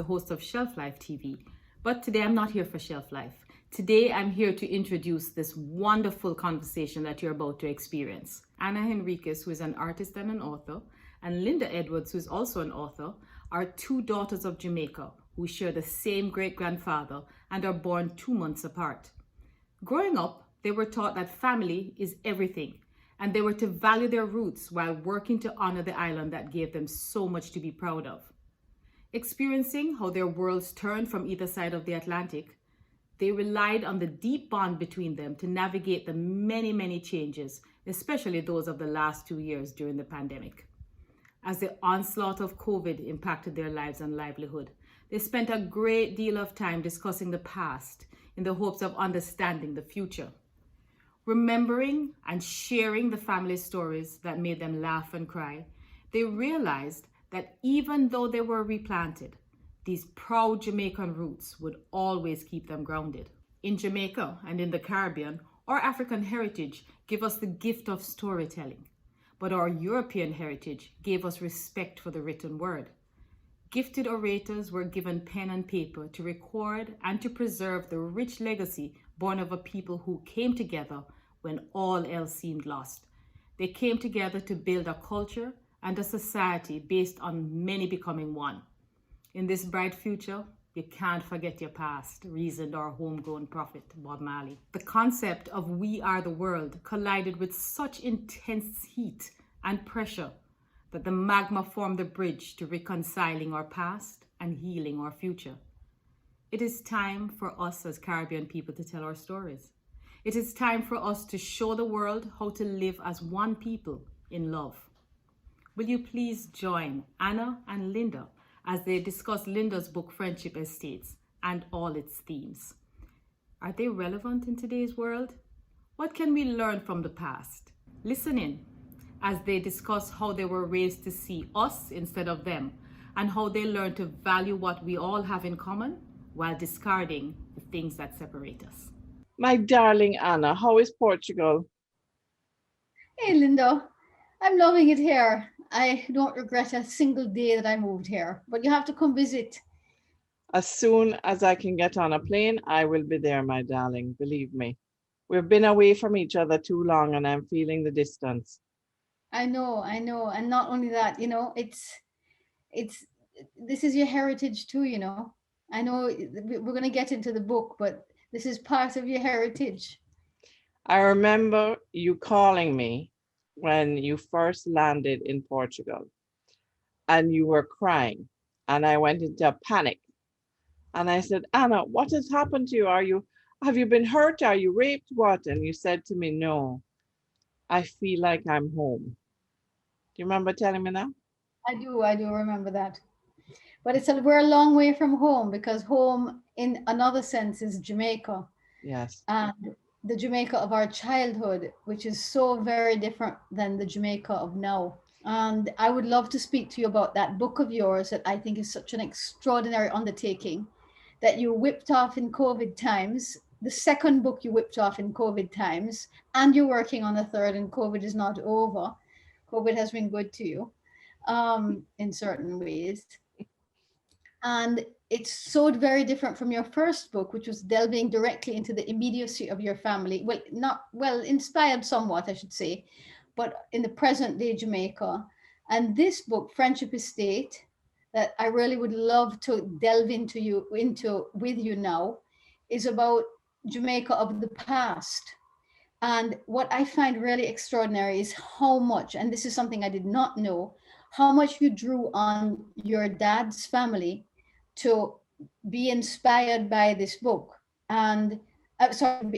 the host of Shelf Life TV. But today I'm not here for Shelf Life. Today I'm here to introduce this wonderful conversation that you're about to experience. Anna Henriquez, who is an artist and an author, and Lynda Edwards, who is also an author, are two daughters of Jamaica who share the same great-grandfather and are born 2 months apart. Growing up, they were taught that family is everything, and they were to value their roots while working to honor the island that gave them so much to be proud of. Experiencing how their worlds turned from either side of the Atlantic, they relied on the deep bond between them to navigate the many changes, especially those of the last 2 years during the pandemic. As the onslaught of COVID impacted their lives and livelihood, they spent a great deal of time discussing the past in the hopes of understanding the future. Remembering and sharing the family stories that made them laugh and cry, they realized that even though they were replanted, these proud Jamaican roots would always keep them grounded. In Jamaica and in the Caribbean, our African heritage gave us the gift of storytelling, but our European heritage gave us respect for the written word. Gifted orators were given pen and paper to record and to preserve the rich legacy born of a people who came together when all else seemed lost. They came together to build a culture and a society based on many becoming one. In this bright future, you can't forget your past, reasoned our homegrown prophet, Bob Marley. The concept of we are the world collided with such intense heat and pressure that the magma formed the bridge to reconciling our past and healing our future. It is time for us as Caribbean people to tell our stories. It is time for us to show the world how to live as one people in love. Will you please join Anna and Lynda as they discuss Lynda's book, Friendship Estates, and all its themes? Are they relevant in today's world? What can we learn from the past? Listen in as they discuss how they were raised to see us instead of them, and how they learn to value what we all have in common while discarding the things that separate us. My darling Anna, how is Portugal? Hey, Lynda. I'm loving it here. I don't regret a single day that I moved here, but you have to come visit. As soon as I can get on a plane, I will be there, my darling. Believe me. We've been away from each other too long and I'm feeling the distance. I know. And not only that, this is your heritage too, I know we're going to get into the book, but this is part of your heritage. I remember you calling me when you first landed in Portugal and you were crying and I went into a panic and I said, Anna, what has happened to you? Have you been hurt? Are you raped? What? And you said to me, no, I feel like I'm home. Do you remember telling me that? I do remember that. But we're a long way from home, because home in another sense is Jamaica. Yes. And the Jamaica of our childhood, which is so very different than the Jamaica of now. And I would love to speak to you about that book of yours that I think is such an extraordinary undertaking that you whipped off in COVID times. The second book you whipped off in COVID times, and you're working on a third, and COVID is not over. COVID has been good to you in certain ways. And it's so very different from your first book, which was delving directly into the immediacy of your family. Inspired somewhat, I should say, but in the present day Jamaica. And this book, Friendship Estate, that I really would love to delve into with you now, is about Jamaica of the past. And what I find really extraordinary is how much, and this is something I did not know, how much you drew on your dad's family to be inspired by this book. And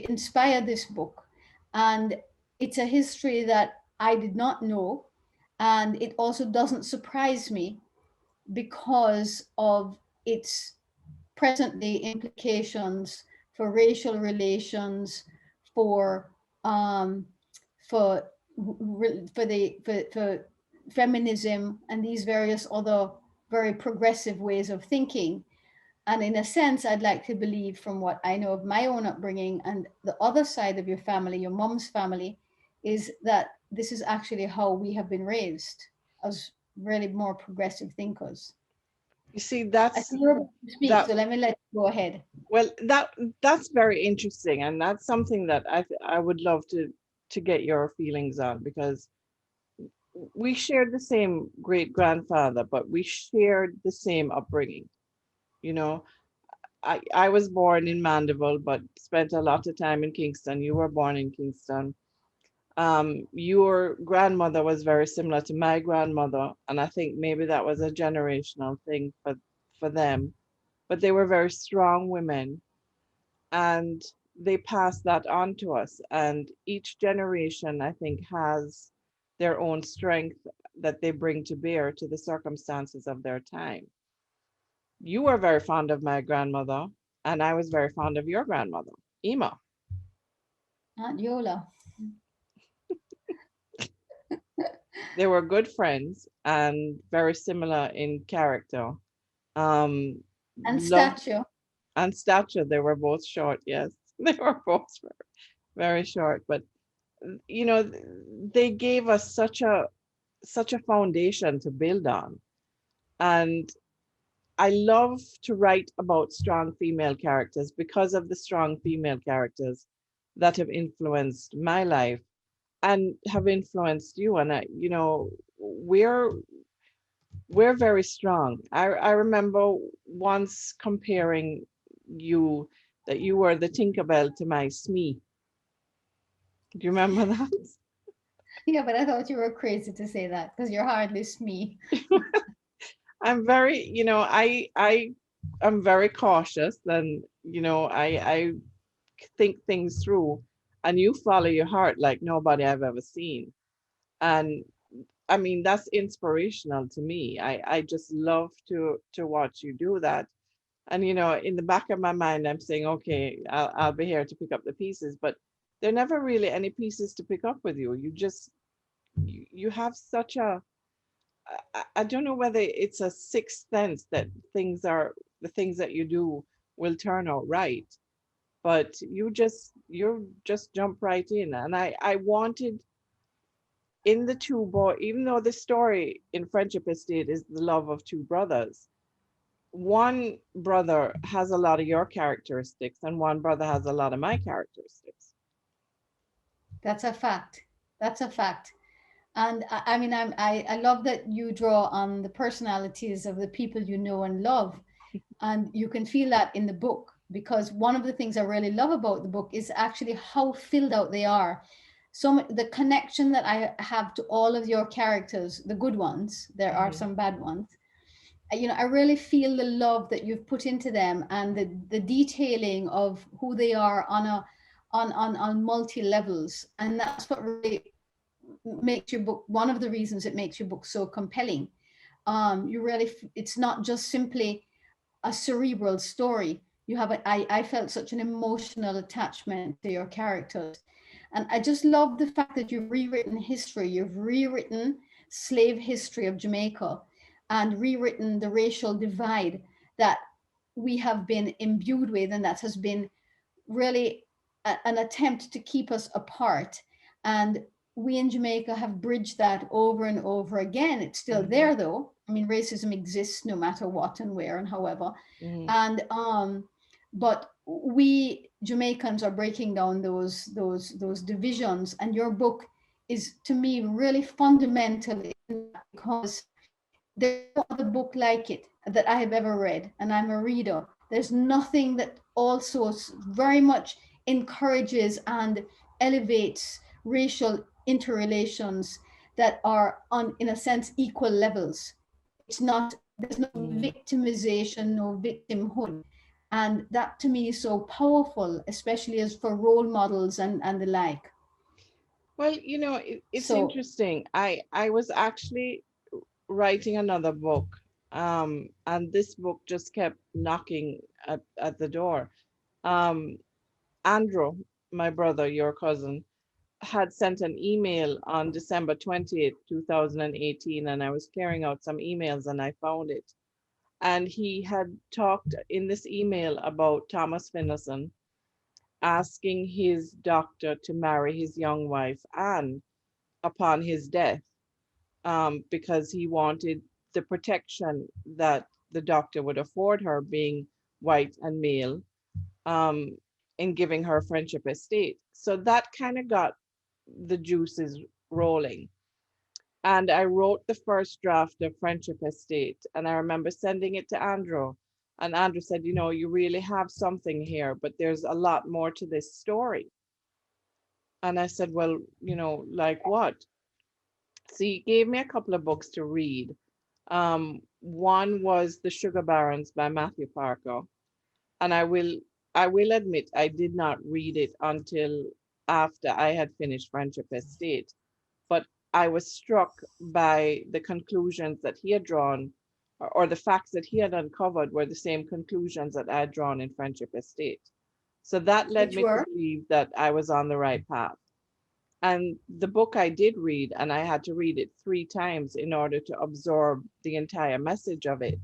inspire this book. And it's a history that I did not know. And it also doesn't surprise me because of its present day implications for racial relations, for feminism, and these various other very progressive ways of thinking. And in a sense, I'd like to believe, from what I know of my own upbringing and the other side of your family, your mom's family, is that this is actually how we have been raised as really more progressive thinkers. You see, I see you're about to speak, that so let me let you go ahead. well, that's very interesting, and that's something that I would love to get your feelings on, because we shared the same great grandfather, but we shared the same upbringing. You know, I was born in Mandeville, but spent a lot of time in Kingston. You were born in Kingston. Your grandmother was very similar to my grandmother, and I think maybe that was a generational thing for them. But they were very strong women, and they passed that on to us. And each generation, I think, has their own strength that they bring to bear to the circumstances of their time. You were very fond of my grandmother, and I was very fond of your grandmother, Ema. Aunt Yola. They were good friends and very similar in character. Um, And love statue. and stature, they were both short, yes. They were both very short, but you know, they gave us such a foundation to build on. And I love to write about strong female characters because of the strong female characters that have influenced my life and have influenced you. And you know, we're we're very strong. I remember once comparing you, that you were the Tinkerbell to my Smee. Do you remember that? Yeah, but I thought you were crazy to say that because you're hardly me. I'm very, you know, I am very cautious, and you know, I think things through, and you follow your heart like nobody I've ever seen. And I mean, that's inspirational to me. I just love to watch you do that. And you know, in the back of my mind, I'm saying, okay, I'll be here to pick up the pieces, but there are never really any pieces to pick up with you. You just you have such a I don't know whether it's a sixth sense that the things that you do will turn out right, but you just jump right in. And I wanted in the two boy, even though the story in Friendship Estate is the love of two brothers, one brother has a lot of your characteristics and one brother has a lot of my characteristics. That's a fact. That's a fact. And I mean, I love that you draw on the personalities of the people you know and love. And you can feel that in the book, because one of the things I really love about the book is actually how filled out they are. So the connection that I have to all of your characters, the good ones, there are Hmm. some bad ones. You know, I really feel the love that you've put into them, and the detailing of who they are on a on multi levels. And that's what really makes your book, one of the reasons it makes your book so compelling. You really, it's not just simply a cerebral story. You have I felt such an emotional attachment to your characters. And I just love the fact that you've rewritten history. You've rewritten slave history of Jamaica and rewritten the racial divide that we have been imbued with, and that has been really an attempt to keep us apart. And we in Jamaica have bridged that over and over again. It's still Hmm. there though. I mean, racism exists no matter what and where and however. Hmm. And but we Jamaicans are breaking down those divisions. And your book is, to me, really fundamental in that, because there's no other book like it that I have ever read, and I'm a reader. There's nothing that also very much encourages and elevates racial interrelations that are on, in a sense, equal levels. It's not, there's no Hmm. victimization, no victimhood. And that to me is so powerful, especially as for role models and the like. Well, you know, it's So interesting. I was actually writing another book, and this book just kept knocking at the door. Um, Andrew, my brother, your cousin, had sent an email on December 20th, 2018, and I was clearing out some emails and I found it. And he had talked in this email about Thomas Finlayson asking his doctor to marry his young wife Anne upon his death, because he wanted the protection that the doctor would afford her, being white and male, um, in giving her friendship estate. So that kind of got the juices rolling. And I wrote the first draft of Friendship Estate. And I remember sending it to Andrew. And Andrew said, you know, you really have something here, but there's a lot more to this story. And I said, well, you know, like what? So he gave me a couple of books to read. One was The Sugar Barons by Matthew Parker. And I will admit I did not read it until after I had finished Friendship Estate. But I was struck by the conclusions that he had drawn, or the facts that he had uncovered were the same conclusions that I had drawn in Friendship Estate. So that led Which me to were? believe that I was on the right path. And the book I did read, and I had to read it 3 times in order to absorb the entire message of it,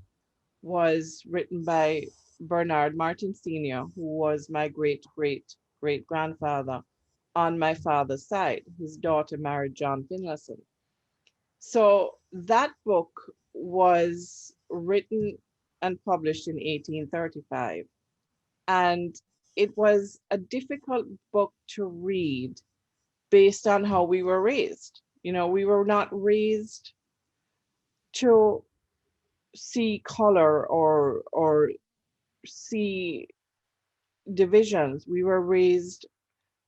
was written by Bernard Martin Sr., who was my great great great grandfather on my father's side. His daughter married John Finlayson. So that book was written and published in 1835. And it was a difficult book to read based on how we were raised. You know, we were not raised to see color or see divisions. We were raised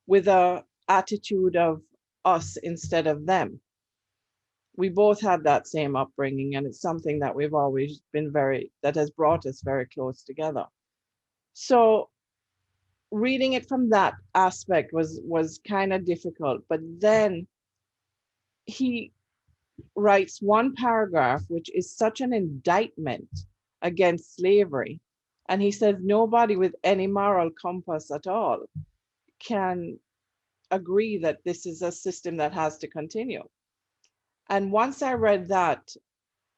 with a attitude of us instead of them. We both had that same upbringing, and it's something that we've always been that has brought us very close together. So reading it from that aspect was kind of difficult, but then he writes one paragraph which is such an indictment against slavery, and he says nobody with any moral compass at all can agree that this is a system that has to continue. And once I read that,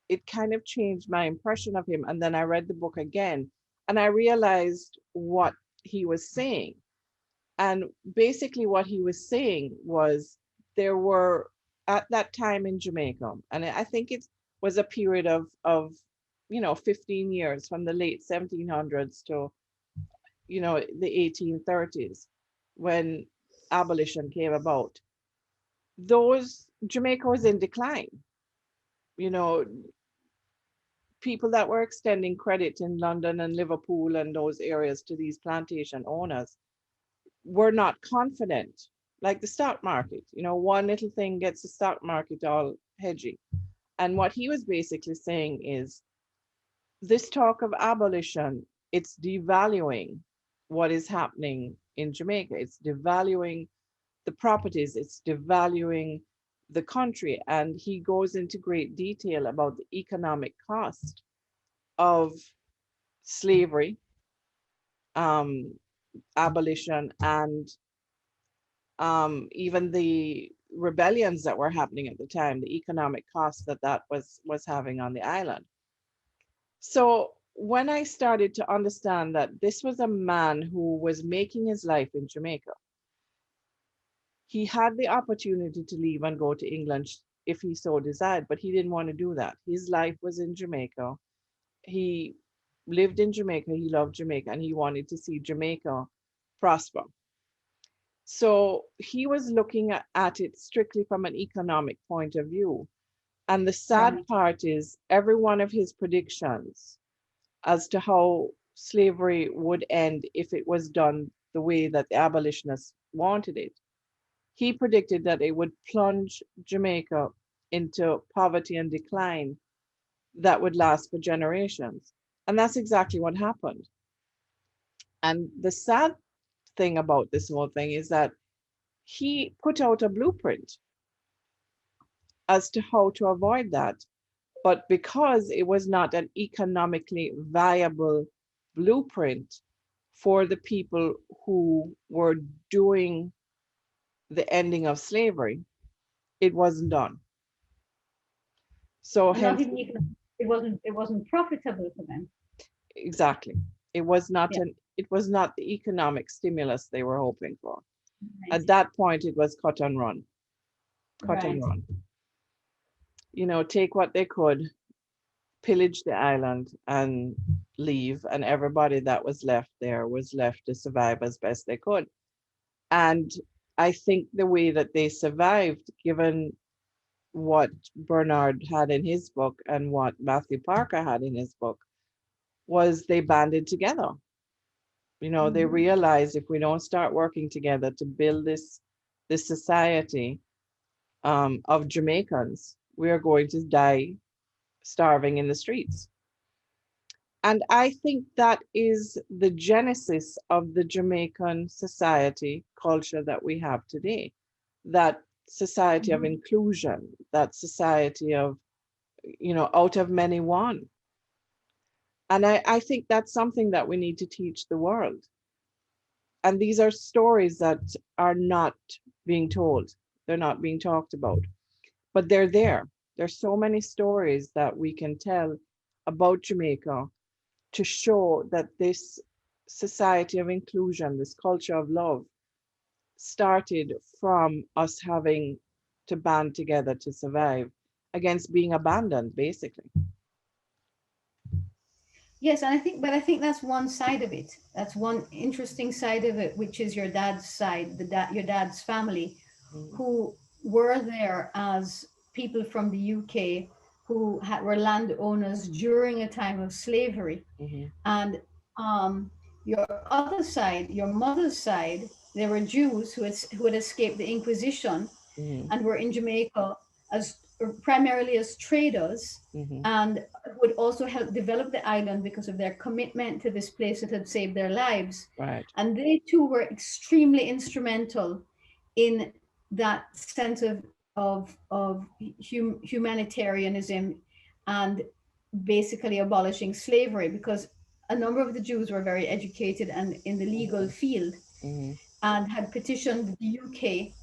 it kind of changed my impression of him. And then I read the book again and I realized what he was saying. And basically, what he was saying was there were, at that time in Jamaica, and I think it was a period of 15 years from the late 1700s to, the 1830s when abolition came about. Those Jamaica was in decline. You know, people that were extending credit in London and Liverpool and those areas to these plantation owners were not confident, like the stock market. One little thing gets the stock market all hedgy. And what he was basically saying is this talk of abolition, it's devaluing what is happening in Jamaica. It's devaluing the properties, it's devaluing the country. And he goes into great detail about the economic cost of slavery, um, abolition, and even the rebellions that were happening at the time, the economic cost that was having on the island. So when I started to understand that this was a man who was making his life in Jamaica, he had the opportunity to leave and go to England if he so desired, but he didn't want to do that. His life was in Jamaica. He lived in Jamaica, he loved Jamaica, and he wanted to see Jamaica prosper. So he was looking at it strictly from an economic point of view. And the sad part is every one of his predictions as to how slavery would end if it was done the way that the abolitionists wanted it, he predicted that it would plunge Jamaica into poverty and decline that would last for generations. And that's exactly what happened. And the sad thing about this whole thing is that he put out a blueprint as to how to avoid that. But because it was not an economically viable blueprint for the people who were doing the ending of slavery, it wasn't done. So And not hence, even it wasn't profitable for them. exactly, it was not Yeah. it was not the economic stimulus they were hoping for. Right. At that point, it was cut and run, cut and Right. run. Take what they could, pillage the island and leave, and everybody that was left there was left to survive as best they could. And I think the way that they survived, given what Bernard had in his book and what Matthew Parker had in his book, was they banded together. You know, they Mhm. realized if we don't start working together to build this society of Jamaicans, we are going to die starving in the streets. And I think that is the genesis of the Jamaican society culture that we have today. That society of Mhm. inclusion, that society of, you know, out of many one. And I think that's something that we need to teach the world. And these are stories that are not being told, they're not being talked about, but they're there. There's so many stories that we can tell about Jamaica to show that this society of inclusion, this culture of love, started from us having to band together to survive against being abandoned, basically. Yes, and I think that's one side of it. That's one interesting side of it, which is your dad's side, your dad's family, Mhm, who were there as people from the UK were landowners during a time of slavery. mhm, And your other side, your mother's side, they were Jews who had escaped the Inquisition mhm, and were in Jamaica as primarily as traders, mhm. and would also help develop the island because of their commitment to this place that had saved their lives. Right. And they too were extremely instrumental in that sense of humanitarianism and basically abolishing slavery, because a number of the Jews were very educated and in the legal Mhm, field mhm. and had petitioned the UK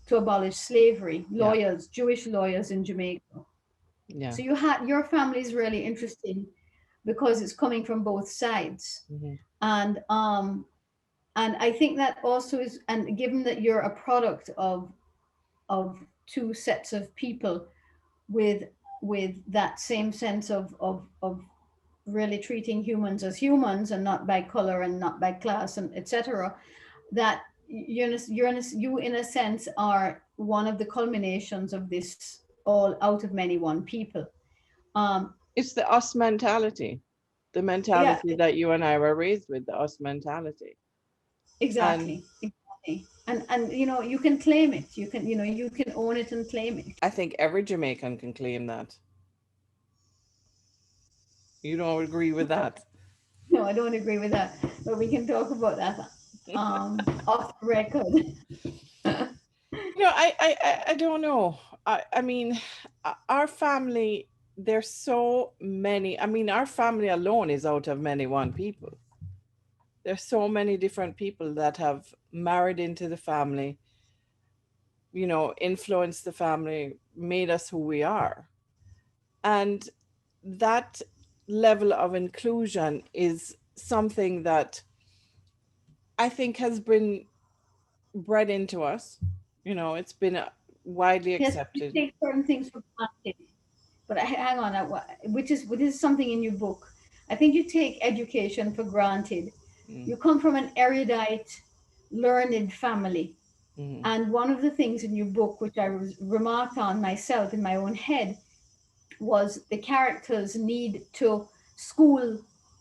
to abolish slavery, Yeah, lawyers, Jewish lawyers in Jamaica. yeah. So your family is really interesting because it's coming from both sides. Mhm, And and I think that also is, and given that you're a product of two sets of people with that same sense of really treating humans as humans and not by color and not by class and etc., that you in a sense are one of the culminations of this all out of many one people. um it's the us mentality, the yeah, mentality that you and I were raised with, the us mentality. And exactly. And you can claim it, you can own it and claim it. I think every Jamaican can claim that. You don't agree with that? No, I don't agree with that, but we can talk about that off the record. You know, I don't know. I mean, our family, there's so many. I mean, our family alone is out of many one people. There's so many different people that have married into the family, you know, influenced the family, made us who we are. And that level of inclusion is something that I think has been bred into us. You know, it's been widely Yes, we accepted. take certain things for granted. But hang on, which is something in your book. I think you take education for granted. Mm, You come from an erudite, learned family. mhm. And one of the things in your book, which I remarked on myself in my own head, was the characters need to school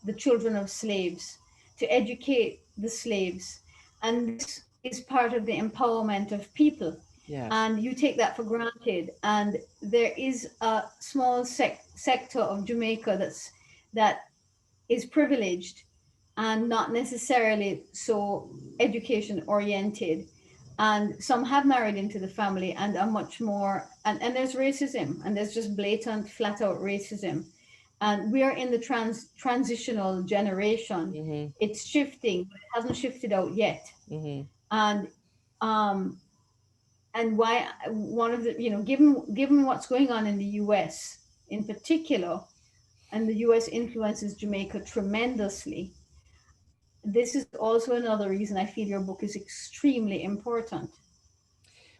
the children of slaves, to educate the slaves. And this is part of the empowerment of people. Yes. And you take that for granted. And there is a small sector of Jamaica that is privileged and not necessarily so education oriented, and some have married into the family and are much more, and there's racism, and there's just blatant flat out racism, and we are in the transitional generation. Mhm. It's shifting, but it hasn't shifted out yet. Mhm. And um and why one of the, given what's going on in the US in particular, and the US influences Jamaica tremendously, this is also another reason I feel your book is extremely important.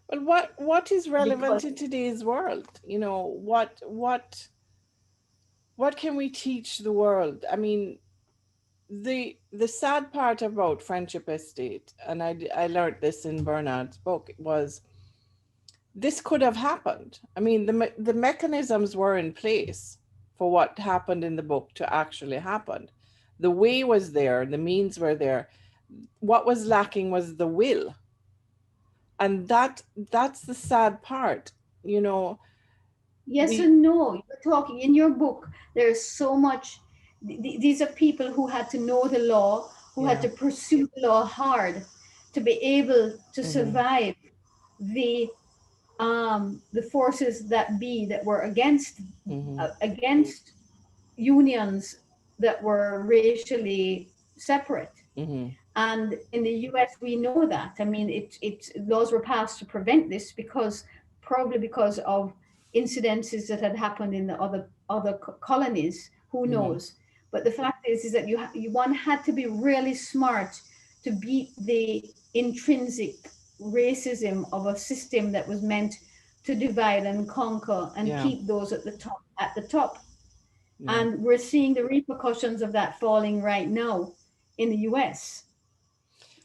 But what is Because relevant in today's world? You know, what what can we teach the world? I mean, the sad part about Friendship Estate, and I learned this in Bernard's book, was this could have happened. I mean, the mechanisms were in place for what happened in the book to actually happen. The way was there, the means were there. What was lacking was the will, and that's the sad part. You know, Yes we. and no. You're talking in your book. There's so much. These are people who had to know the law, who had Yeah. to pursue the law hard to be able to Mm-hmm, survive the the forces that be that were mm-hmm, against unions that were racially separate. mm-hmm. And in the US, we know that. I mean, laws were passed to prevent this because probably because of incidences that had happened in the other colonies. Who Mm-hmm. knows? But the fact is that one had to be really smart to beat the intrinsic racism of a system that was meant to divide and conquer and Yeah. keep those at the top. Yeah. And we're seeing the repercussions of that falling right now in the US.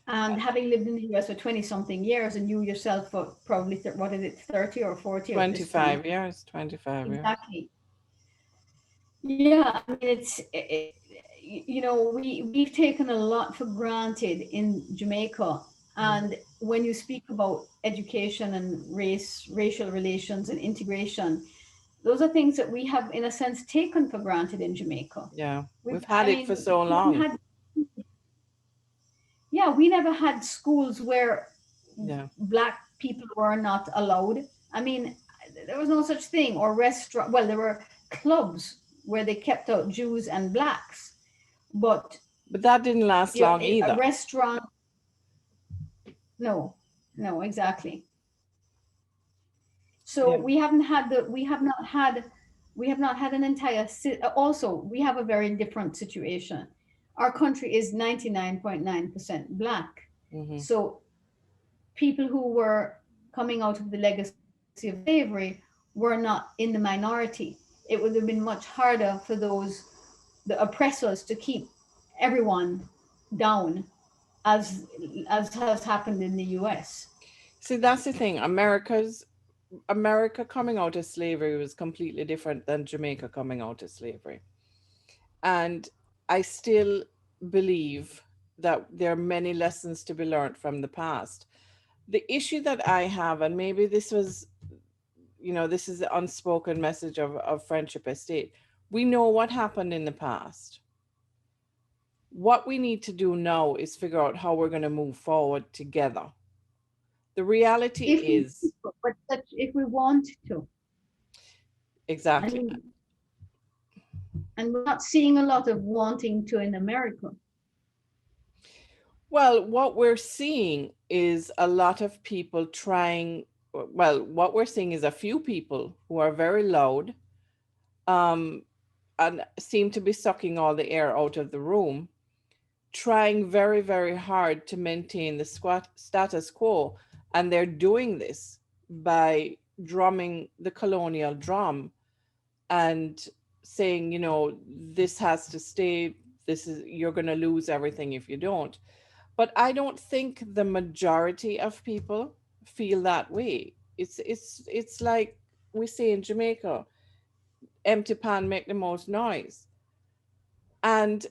And having lived in the US for 20 something years, and you yourself for probably, what is it, 30 or 40 at this point? 25 years, 25 years. Exactly. Yeah, I mean, we've taken a lot for granted in Jamaica. Mm. And when you speak about education and racial relations and integration, those are things that we have, in a sense, taken for granted in Jamaica. Yeah. We've, We've had I it for mean, so we haven't long. had, yeah, we never had schools where Yeah. black people were not allowed. I mean, there was no such thing. Or restaurant. Well, there were clubs where they kept out Jews and blacks, but But that didn't last long a either. restaurant. No, no, exactly. So Yeah. we have not had an entire. Also, we have a very different situation. Our country is 99.9% black. Mm-hmm. So people who were coming out of the legacy of slavery were not in the minority. It would have been much harder for the oppressors to keep everyone down as as has happened in the US. See, that's the thing. America coming out of slavery was completely different than Jamaica coming out of slavery. And I still believe that there are many lessons to be learned from the past. The issue that I have, and maybe this was, this is the unspoken message of Friendship Estate. We know what happened in the past. What we need to do now is figure out how we're going to move forward together. The reality If we is if we want to. exactly. And and we're not seeing a lot of wanting to in America. Well, what we're seeing is a lot of people trying. Well, what we're seeing is a few people who are very loud, um, and seem to be sucking all the air out of the room, trying very, very hard to maintain the status quo. And they're doing this by drumming the colonial drum and saying, this has to stay. You're going to lose everything if you don't. But I don't think the majority of people feel that way. It's like we say in Jamaica, empty pan make the most noise. And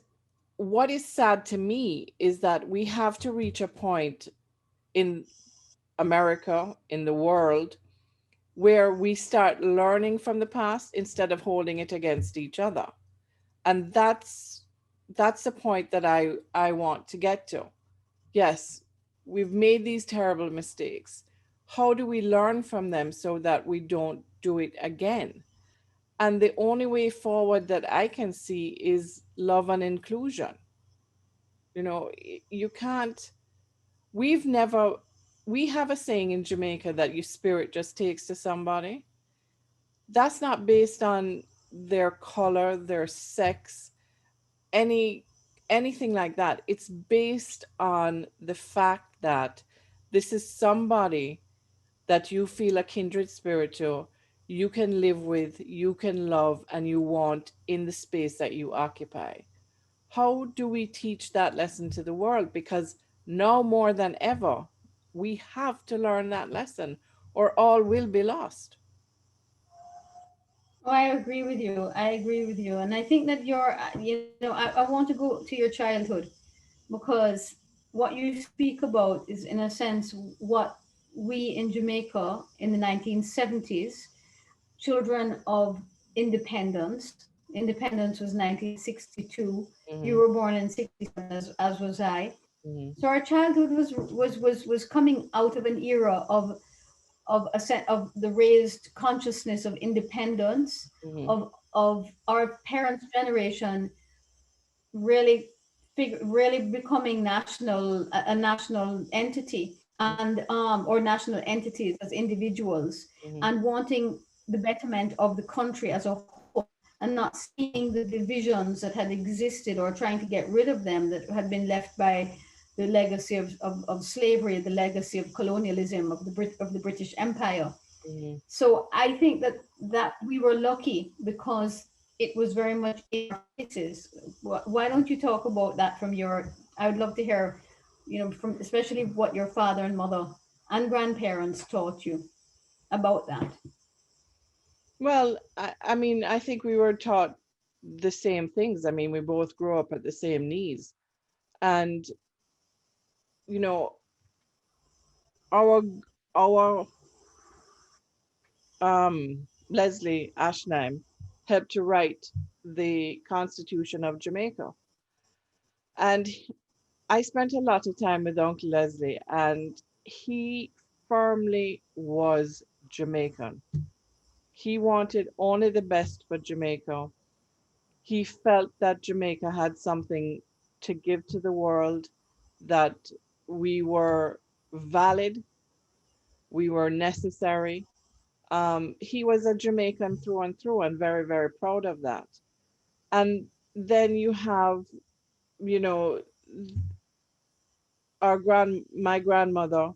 what is sad to me is that we have to reach a point in America, in the world, where we start learning from the past instead of holding it against each other. And that's the point that I want to get to. Yes, we've made these terrible mistakes. How do we learn from them so that we don't do it again? And the only way forward that I can see is love and inclusion. You can't, we've never, we have a saying in Jamaica that your spirit just takes to somebody. That's not based on their color, their sex, any anything like that. It's based on the fact that this is somebody that you feel a kindred spirit to. you can live with, you can love, and you want in the space that you occupy. How do we teach that lesson to the world? Because now more than ever, we have to learn that lesson or all will be lost. Oh, I agree with you. I agree with you. And I think that I want to go to your childhood because what you speak about is, in a sense, what we in Jamaica in the 1970s, children of independence. Independence was 1962. You Hmm. were born in 67, as was I. Hmm. So our childhood was coming out of an era of a set of the raised consciousness of independence Hmm. of our parents' generation really really becoming a national entity and or national entities as individuals Hmm. and wanting the betterment of the country as a whole and not seeing the divisions that had existed or trying to get rid of them that had been left by the legacy of slavery, the legacy of colonialism of the British Empire. Hmm. So I think that we were lucky because it was very much in our faces. Why don't you talk about that from your? I would love to hear, from especially what your father and mother and grandparents taught you about that. Well, I mean, I think we were taught the same things. I mean, we both grew up at the same knees. And, you know, our our Leslie Ashheim helped to write the Constitution of Jamaica. And I spent a lot of time with Uncle Leslie, and he firmly was Jamaican. He wanted only the best for Jamaica. He felt that Jamaica had something to give to the world, that we were valid, we were necessary. He was a Jamaican through and through, and very, very proud of that. And then you have, you know, my grandmother,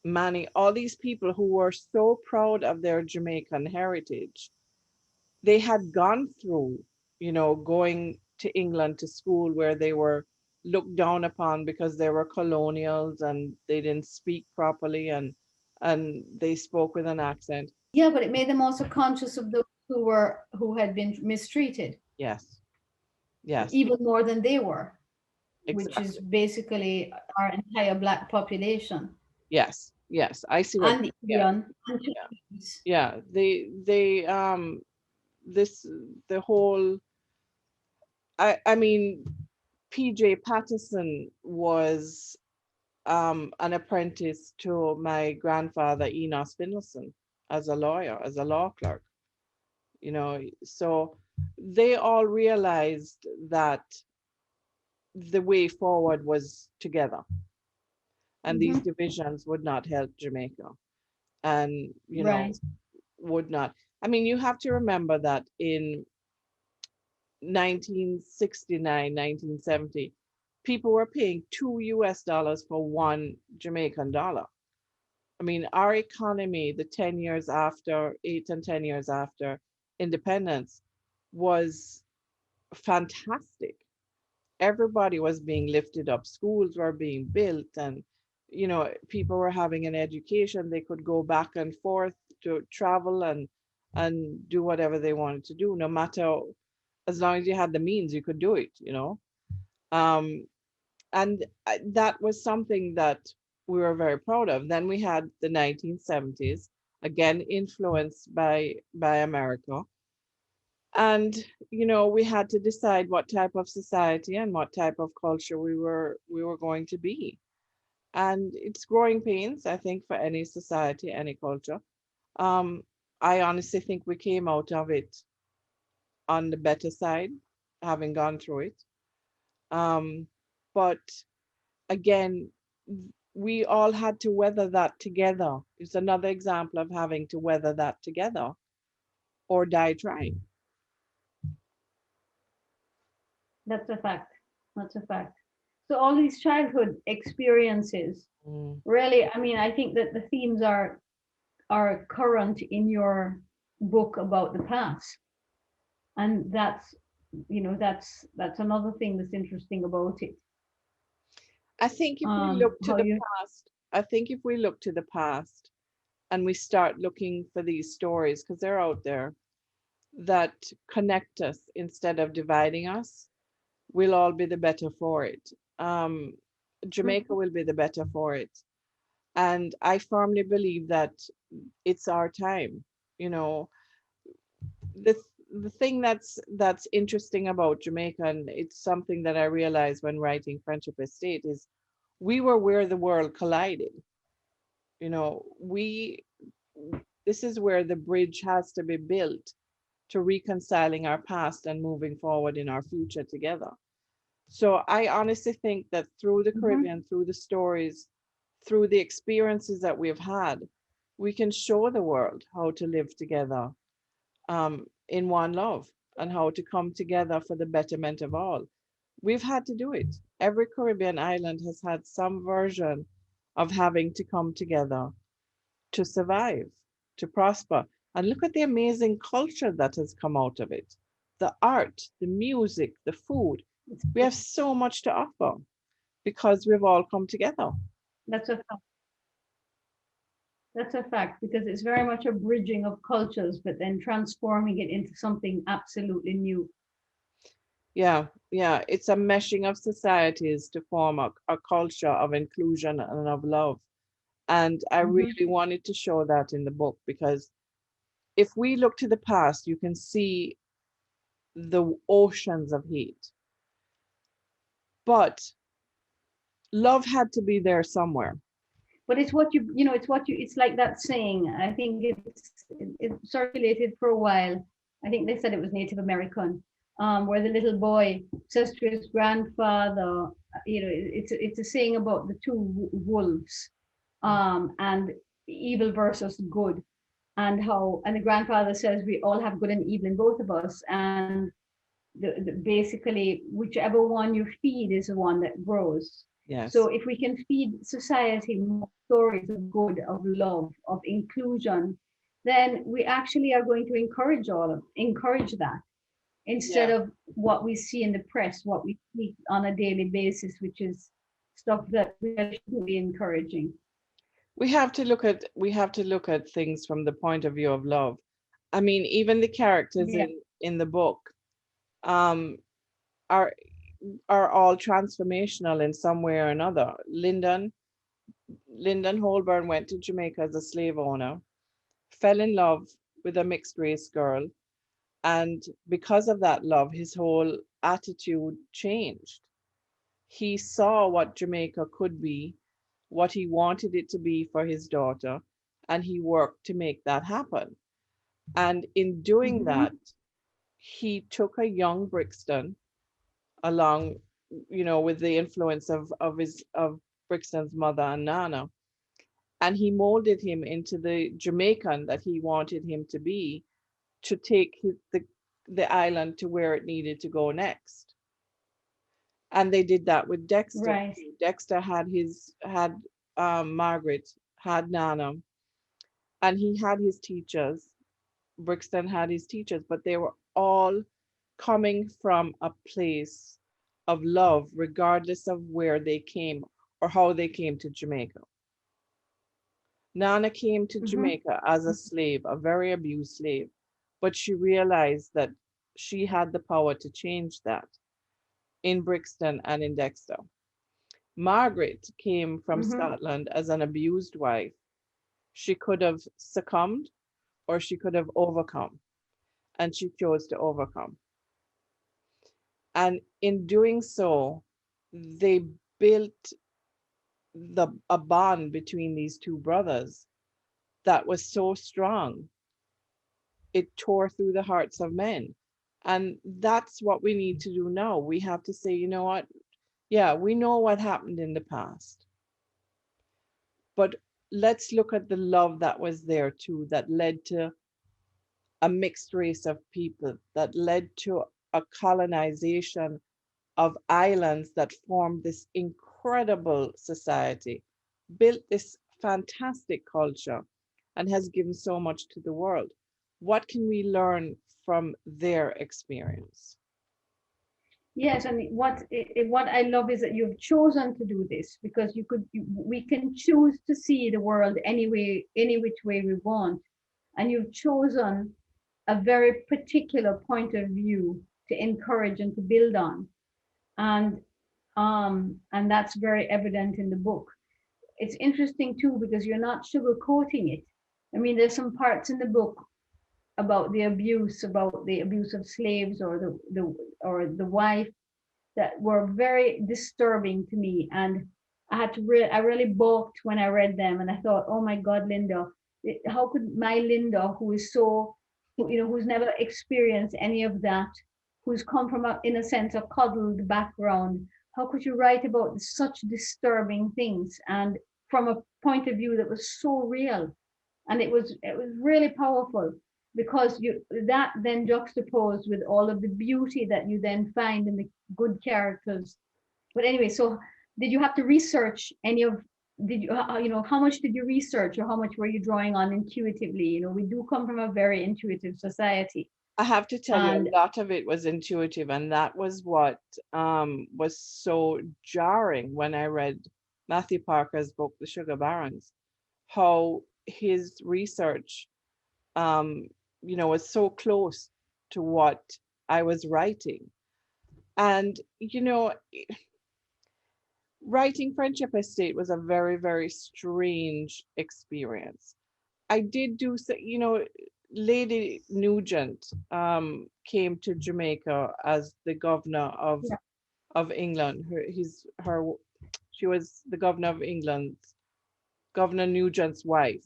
Manny, all these people who were so proud of their Jamaican heritage. They had gone through, going to England to school where they were looked down upon because they were colonials and they didn't speak properly and they spoke with an accent. Yeah, but it made them also conscious of those who had been mistreated Yes, yes, even more than they were, which is exactly. basically our entire black population Yes, yes. I see what. and the Yeah, Indian and yeah, Chinese. yeah. They this the whole. I mean, PJ Patterson was an apprentice to my grandfather Enos Finlayson as a lawyer, as a law clerk, so they all realized that the way forward was together and these Hmm. divisions would not help Jamaica and, Right. would not. I mean, you have to remember that in 1969, 1970, people were paying $2 for $1 Jamaican. I mean, our economy, the 10 years after, 8 and 10 years after independence, was fantastic. Everybody was being lifted up, schools were being built, and people were having an education. They could go back and forth to travel and do whatever they wanted to do, no matter, as long as you had the means, you could do it. Um, and that was something that we were very proud of. Then we had the 1970s, again influenced by America, and we had to decide what type of society and what type of culture we were going to be. And it's growing pains, I think, for any society, any culture. um I honestly think we came out of it on the better side, having gone through it. um but again, we all had to weather that together. It's another example of having to weather that together or die trying. That's a fact. That's a fact. So all these childhood experiences, Mm, really, I mean, I think that the themes are current in your book about the past. And that's, that's another thing that's interesting about it. I think if we look to How the you past, I think if we look to the past and we start looking for these stories, because they're out there, that connect us instead of dividing us, we'll all be the better for it. Jamaica will be the better for it. And I firmly believe that it's our time. You know, the the thing that's interesting about Jamaica, and it's something that I realized when writing Friendship Estate, is we were where the world collided. You know, we this is where the bridge has to be built to reconciling our past and moving forward in our future together. So I honestly think that through the Mhm. Caribbean, through the stories, through the experiences that we've had, we can show the world how to live together in one love and how to come together for the betterment of all. We've had to do it. Every Caribbean island has had some version of having to come together to survive, to prosper. And look at the amazing culture that has come out of it, the art, the music, the food. We have so much to offer because we've all come together. That's a That's a fact, because it's very much a bridging of cultures, but then transforming it into something absolutely new. Yeah, yeah. It's a meshing of societies to form a culture of inclusion and of love. And I Hmm. really wanted to show that in the book because if we look to the past, you can see the oceans of hate. But love had to be there somewhere. But it's what it's like that saying. I think it circulated for a while. I think they said it was Native American, where the little boy says to his grandfather, it's a saying about the two wolves, and evil versus good, and the grandfather says we all have good and evil in both of us, and basically whichever one you feed is the one that grows. So Yes. if we can feed society more stories of good, of love, of inclusion, then we actually are going to encourage that, instead Yeah. of what we see in the press, what we see on a daily basis, which is stuff that we shouldn't be encouraging. We have to look at things from the point of view of love. I mean, even the characters Yeah. in the book um are are all transformational in some way or another. Lyndon Holborn went to Jamaica as a slave owner, fell in love with a mixed race girl, and because of that love, his whole attitude changed. He saw what Jamaica could be, what he wanted it to be for his daughter, and he worked to make that happen. And in doing Hmm. that, he took a young Brixton along, with the influence of Brixton's mother and Nana, and he molded him into the Jamaican that he wanted him to be, to take the island to where it needed to go next. And they did that with Dexter Right. too. Dexter had Margaret, had Nana, and he had his teachers. Brixton had his teachers, but they were all coming from a place of love, regardless of where they came or how they came to Jamaica. Nana came to Hmm. Jamaica as a slave, a very abused slave, but she realized that she had the power to change that in Brixton and in Dexter. Margaret came from Hmm. Scotland as an abused wife. She could have succumbed or she could have overcome, and she chose to overcome. And in doing so, they built a bond between these two brothers that was so strong it tore through the hearts of men. And that's what we need to do now. We have to say, you know what? Yeah, we know what happened in the past, but let's look at the love that was there too, that led to a mixed race of people, that led to a colonization of islands that formed this incredible society, built this fantastic culture, and has given so much to the world. what can we learn from their experience? Yes, and what I love is that you've chosen to do this, because we can choose to see the world any way, any which way we want, and you've chosen a very particular point of view to encourage and to build on, and that's very evident in the book. It's interesting too because you're not sugarcoating it. I mean, there's some parts in the book about the abuse of slaves, or the wife, that were very disturbing to me, and I really balked when I read them, and I thought, oh my God, Lynda, how could my Lynda, who is so, who's never experienced any of that, who's come from in a sense, a coddled background, how could you write about such disturbing things, and from a point of view that was so real? And it was really powerful, because you that then juxtaposed with all of the beauty that you then find in the good characters. But anyway, so did you have to research any of, did you how much did you research, or how much were you drawing on intuitively? We do come from a very intuitive society. I have to tell you, And a lot of it was intuitive, and that was what was so jarring when I read Matthew Parker's book, The Sugar Barons, how his research, was so close to what I was writing. And, writing Friendship Estate was a very, very strange experience. I did do so, Lady Nugent came to Jamaica as the governor yeah, of England. She was the governor of England, Governor Nugent's wife.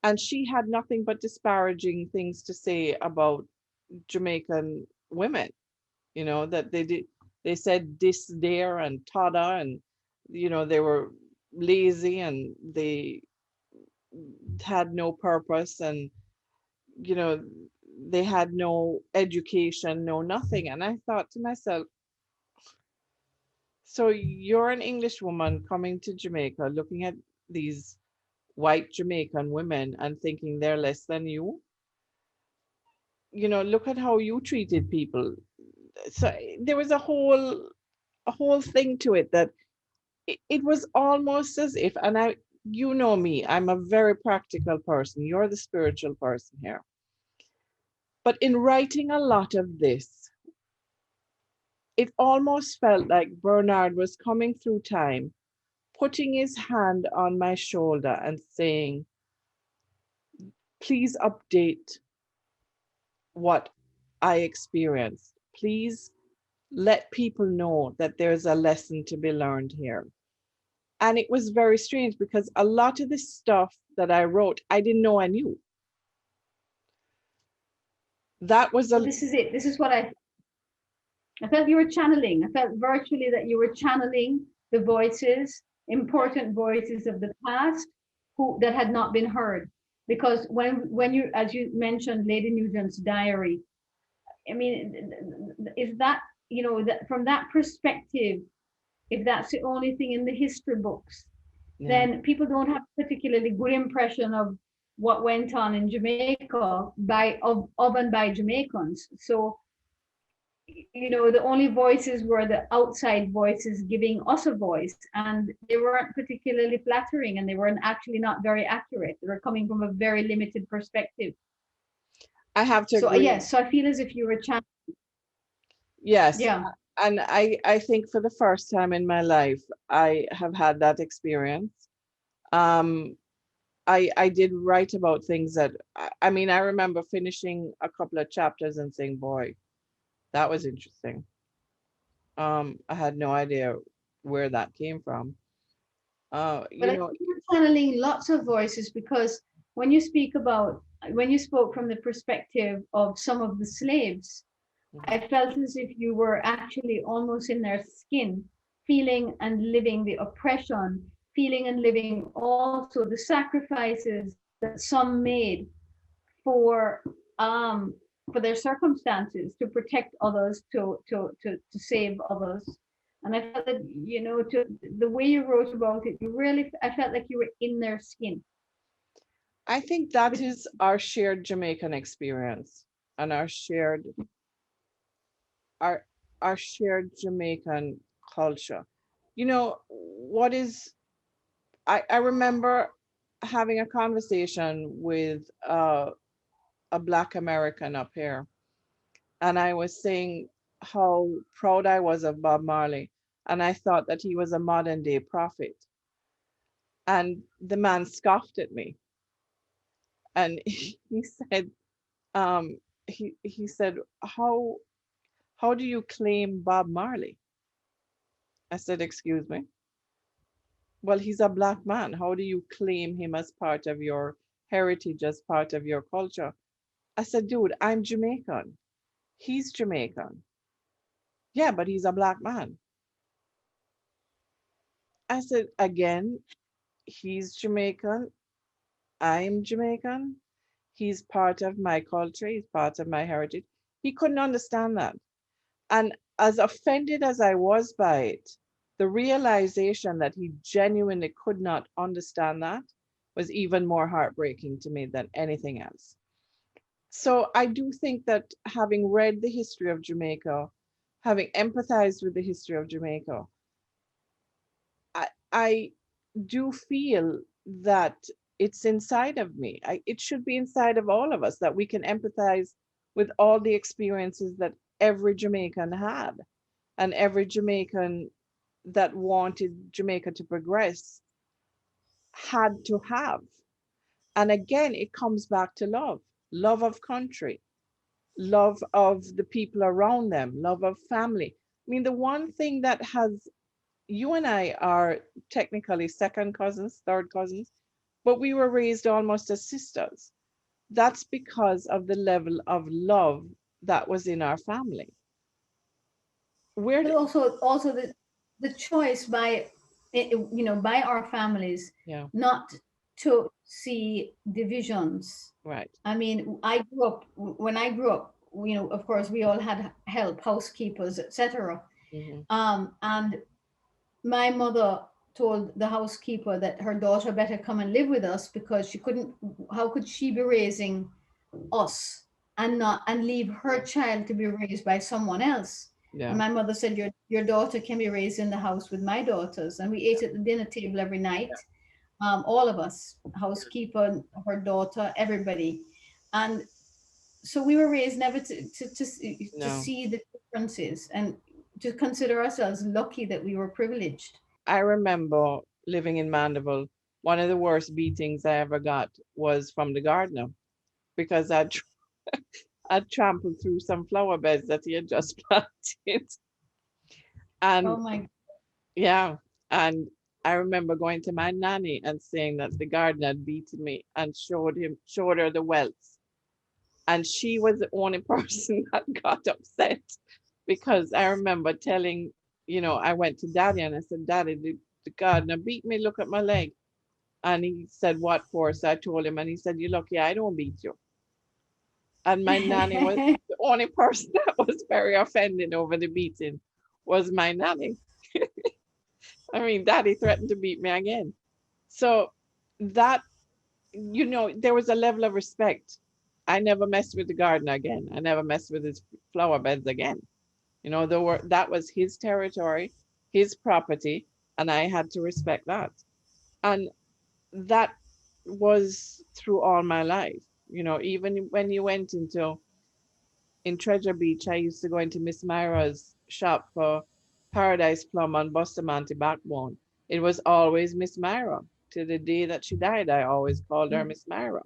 And she had nothing but disparaging things to say about Jamaican women, that they said this, there, and tada, and, they were lazy and they had no purpose, and, you know, they had no education, no nothing. And I thought to myself, so you're an English woman coming to Jamaica, looking at these white Jamaican women and thinking they're less than you? Look at how you treated people. So there was a whole thing to it that it was almost as if, and you know me, I'm a very practical person. You're the spiritual person here. But in writing a lot of this, it almost felt like Bernard was coming through time, putting his hand on my shoulder and saying, please update what I experienced. Please let people know that there's a lesson to be learned here. And it was very strange because a lot of the stuff that I wrote, I didn't know I knew. That was so this is it. This is what I felt you were channeling. I felt virtually that you were channeling the voices, important voices of the past, that had not been heard. Because when you, as you mentioned, Lady Nugent's diary, I mean, is that, that from that perspective, if that's the only thing in the history books, yeah. then people don't have a particularly good impression of what went on in Jamaica of and by Jamaicans. So, the only voices were the outside voices giving us a voice, and they weren't particularly flattering, and they weren't actually not very accurate. They were coming from a very limited perspective. I have to So agree. yes, so I feel as if you were Yes. yeah. And I think for the first time in my life, I have had that experience. Um, I did write about things that, I mean, I remember finishing a couple of chapters and saying, boy, that was interesting. I had no idea where that came from. But You I know, think you're channeling lots of voices, because when you spoke from the perspective of some of the slaves, I felt as if you were actually almost in their skin, feeling and living the oppression, feeling and living also the sacrifices that some made for um for their circumstances, to protect others, to save others. And I felt that, to the way you wrote about it, I felt like you were in their skin. I think that is our shared Jamaican experience and our our shared Jamaican culture. You know, what is I remember having a conversation with a Black American up here, and I was saying how proud I was of Bob Marley, and I thought that he was a modern day prophet. And the man scoffed at me, and he said, he said, how do you claim Bob Marley? I said, excuse me. Well, he's a black man. How do you claim him as part of your heritage, as part of your culture? I said, dude, I'm Jamaican. He's Jamaican. Yeah, but he's a black man. I said, again, he's Jamaican. I'm Jamaican. He's part of my culture. He's part of my heritage. He couldn't understand that. And as offended as I was by it, the realization that he genuinely could not understand that was even more heartbreaking to me than anything else. So I do think that having read the history of Jamaica, having empathized with the history of Jamaica, I do feel that it's inside of me. It should be inside of all of us that we can empathize with all the experiences that every Jamaican had, and every Jamaican that wanted Jamaica to progress had to have. And again, it comes back to love of country, love of the people around them, love of family. I mean, the one thing that has, you and I are technically second cousins, third cousins, but we were raised almost as sisters. That's because of the level of love that was in our family. Where, But also the choice by by our families yeah, not to see divisions. right. I mean, when I grew up, of course we all had help, housekeepers, etc. Hmm. And my mother told the housekeeper that her daughter better come and live with us because she couldn't, how could she be raising us and not and leave her child to be raised by someone else? And Yeah, my mother said, your daughter can be raised in the house with my daughters. And we ate at the dinner table every night, all of us, housekeeper, her daughter, everybody. And so we were raised never to no. see the differences and to consider ourselves lucky that we were privileged. I remember living in Mandeville. One of the worst beatings I ever got was from the gardener because I'd trampled through some flower beds that he had just planted. Oh And my. yeah, and I remember going to my nanny and saying that the gardener had beaten me and showed her the welts. And she was the only person that got upset because I remember telling, I went to daddy and I said, Daddy, the gardener beat me, look at my leg. And he said, what for? So I told him, and he said, you lucky I don't beat you. And my nanny was the only person that was very offended over the beating was my nanny. I mean, daddy threatened to beat me again. So that, there was a level of respect. I never messed with the garden again. I never messed with his flower beds again. That was his territory, his property, and I had to respect that. And that was through all my life. Even when you went in Treasure Beach, I used to go into Miss Myra's shop for Paradise Plum and Bustamante backbone. It was always Miss Myra. To the day that she died, I always called her Miss Myra.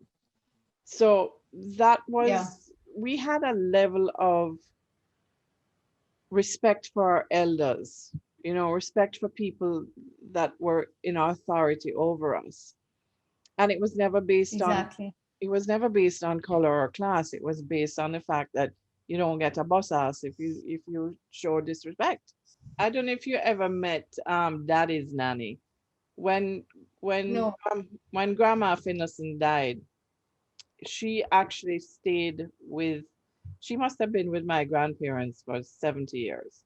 So that Yeah, was, we had a level of respect for our elders, respect for people that were in authority over us. And exactly. it was never based on color or class. It was based on the fact that you don't get a bus ass if you show disrespect. I don't know if you ever met Daddy's nanny. When when No. when Grandma Finlayson died, she actually stayed with. She must have been with my grandparents for 70 years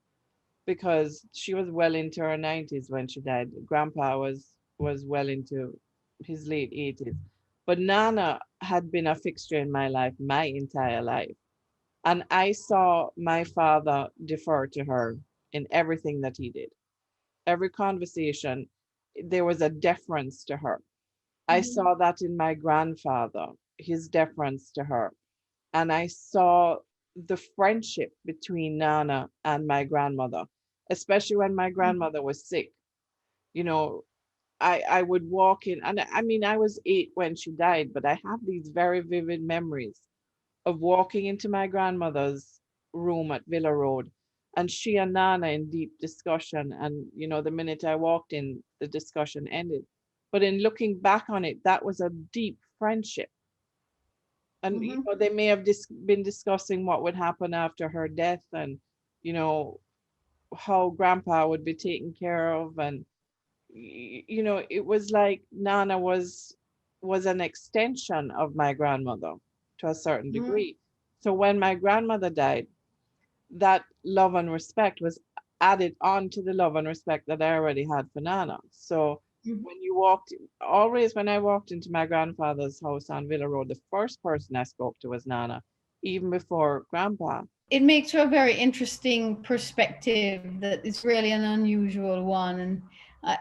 because she was well into her 90s when she died. Grandpa was well into his late 80s. But Nana had been a fixture in my life my entire life. And I saw my father defer to her in everything that he did. Every conversation, there was a deference to her. I Mhm. saw that in my grandfather, his deference to her. And I saw the friendship between Nana and my grandmother, especially when my grandmother was sick. You know, I would walk in, and I mean, I was 8 when she died, but I have these very vivid memories of walking into my grandmother's room at Villa Road and she and Nana in deep discussion. And, the minute I walked in, the discussion ended. But in looking back on it, that was a deep friendship. And, Mhm. they may have been discussing what would happen after her death and, you know, how grandpa would be taken care of. And, it was like Nana was an extension of my grandmother to a certain Mhm. degree. So when my grandmother died, that love and respect was added on to the love and respect that I already had for Nana. So Mhm. always when I walked into my grandfather's house on Villa Road, the first person I spoke to was Nana, even before Grandpa. It makes for a very interesting perspective that is really an unusual one.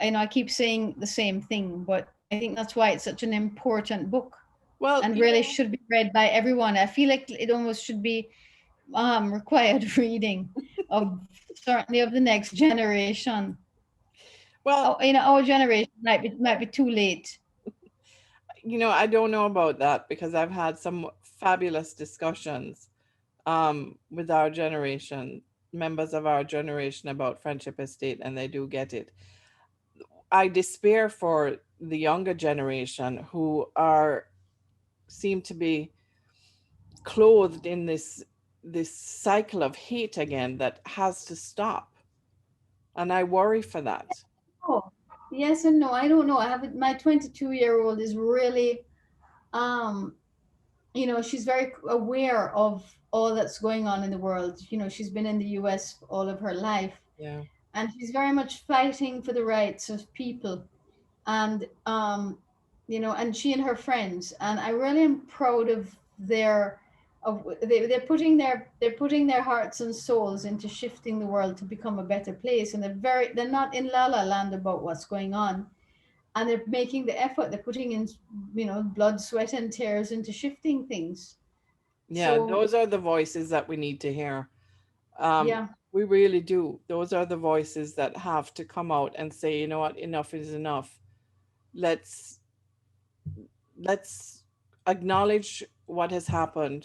And I keep saying the same thing, but I think that's why it's such an important book Well, and really should be read by everyone. I feel like it almost should be required reading of certainly of the next generation. well, Oh, our generation might be too late. I don't know about that because I've had some fabulous discussions with our generation, members of our generation about Friendship Estate, and they do get it. I despair for the younger generation who are seem to be clothed in this cycle of hate again that has to stop, and I worry for that. Oh, yes and no. I don't know. I have my 22-year-old is really um she's very aware of all that's going on in the world. She's been in the US all of her life, Yeah, and she's very much fighting for the rights of people. And and she and her friends, and I really am proud of their they're putting their hearts and souls into shifting the world to become a better place. And they're not in la la land about what's going on, and they're making the effort. They're putting in blood, sweat, and tears into shifting things. yeah, So those are the voices that we need to hear. um yeah. we really do. Those are the voices that have to come out and say, you know what, enough is enough. Let's let's acknowledge what has happened,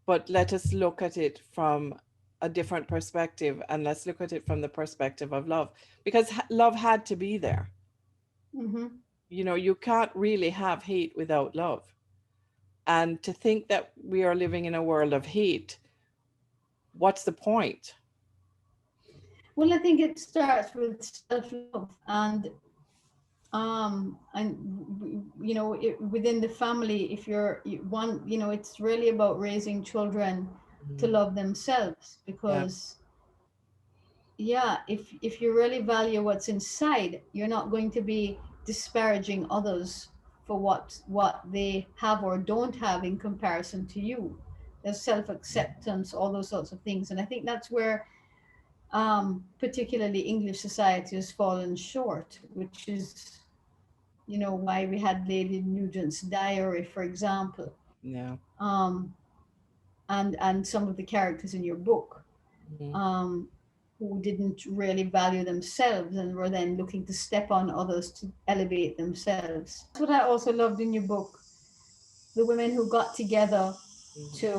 but let us look at it from a different perspective, and let's look at it from the perspective of love, because love had to be there. Hmm. You can't really have hate without love. And to think that we are living in a world of hate, what's the point? Well, I think it starts with self-love, and within the family, if it's really about raising children to Mhm. love themselves. Yeah, Because yeah, if you really value what's inside, you're not going to be disparaging others for what they have or don't have in comparison to you. There's self-acceptance, all those sorts of things. And I think that's where particularly English society has fallen short, which is why we had Lady Nugent's diary, for example, yeah. um, and some of the characters in your book, Mhm. um, who didn't really value themselves and were then looking to step on others to elevate themselves. That's what I also loved in your book, the women who got together Mhm. to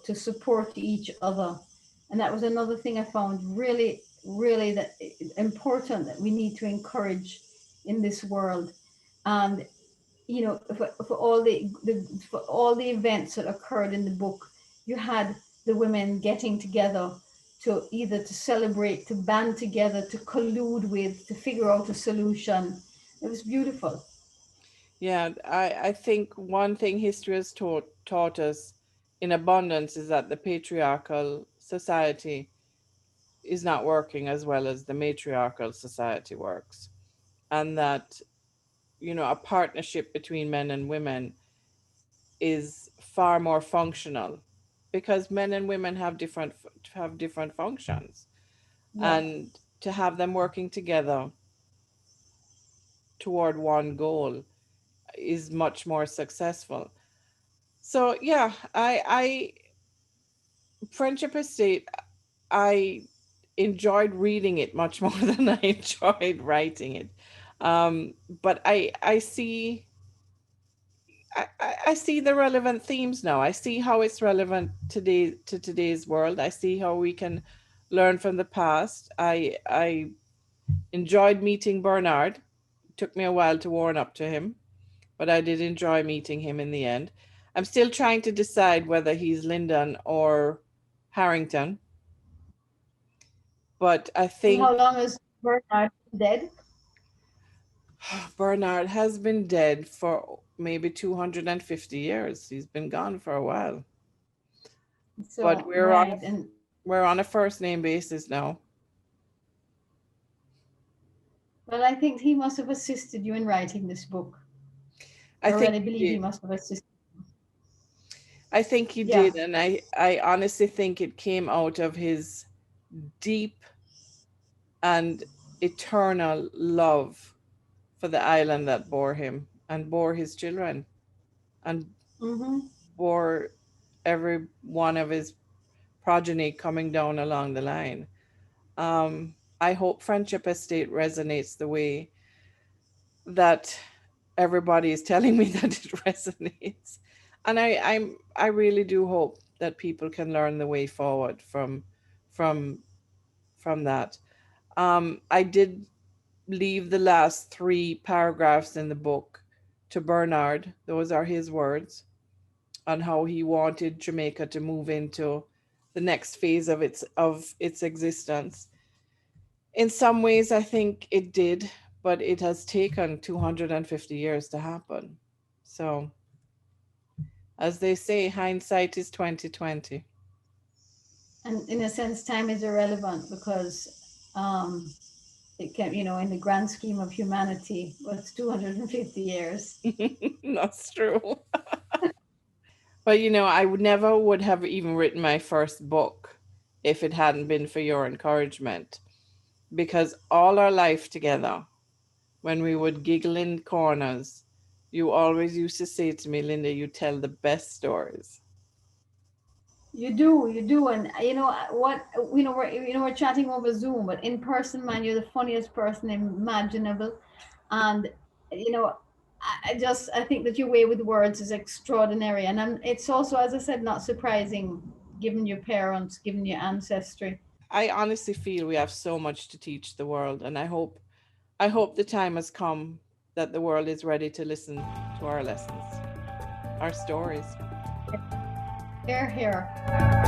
to support each other. And that was another thing I found really, really that important, that we need to encourage in this world. And for all for all the events that occurred in the book, you had the women getting together to either to celebrate, to band together, to collude with, to figure out a solution. It was beautiful. Yeah, I think one thing history has taught us in abundance is that the patriarchal society is not working as well as the matriarchal society works. And that a partnership between men and women is far more functional, because men and women have different functions, Yes. and to have them working together toward one goal is much more successful. So yeah, I Friendship Estate, I enjoyed reading it much more than I enjoyed writing it. But I see I see the relevant themes now. I see how it's relevant today to today's world. I see how we can learn from the past. I enjoyed meeting Bernard. It took me a while to warm up to him, but I did enjoy meeting him in the end. I'm still trying to decide whether he's Lyndon or Harrington, but I And think how long is Bernard dead? Bernard has been dead for maybe 250 years. He's been gone for a while. But So, right. And we're on a first name basis now. well, I think he must have assisted you in writing this book. I I think really he believe he did. must have assisted. I think he Yeah. did, and I honestly think it came out of his deep and eternal love for the island that bore him and bore his children and Mm-hmm. bore every one of his progeny coming down along the line. I hope Friendship Estate resonates the way that everybody is telling me that it resonates, and I really do hope that people can learn the way forward from from that. I did leave the last three paragraphs in the book to Bernard. Those are his words on how he wanted Jamaica to move into the next phase of its existence. In some ways, I think it did, but it has taken 250 years to happen. So, as they say, hindsight is 2020. And in a sense, time is irrelevant because um, it can, in the grand scheme of humanity, what's 250 years? That's true. But I would never would have even written my first book if it hadn't been for your encouragement. Because all our life together, when we would giggle in corners, you always used to say to me, Linda, you tell the best stories. You do, and what we're chatting over Zoom, but in person, man, you're the funniest person imaginable, and you know, I think that your way with words is extraordinary, and it's also, as I said, not surprising, given your parents, given your ancestry. I honestly feel we have so much to teach the world, and I hope the time has come that the world is ready to listen to our lessons, our stories. Here, here.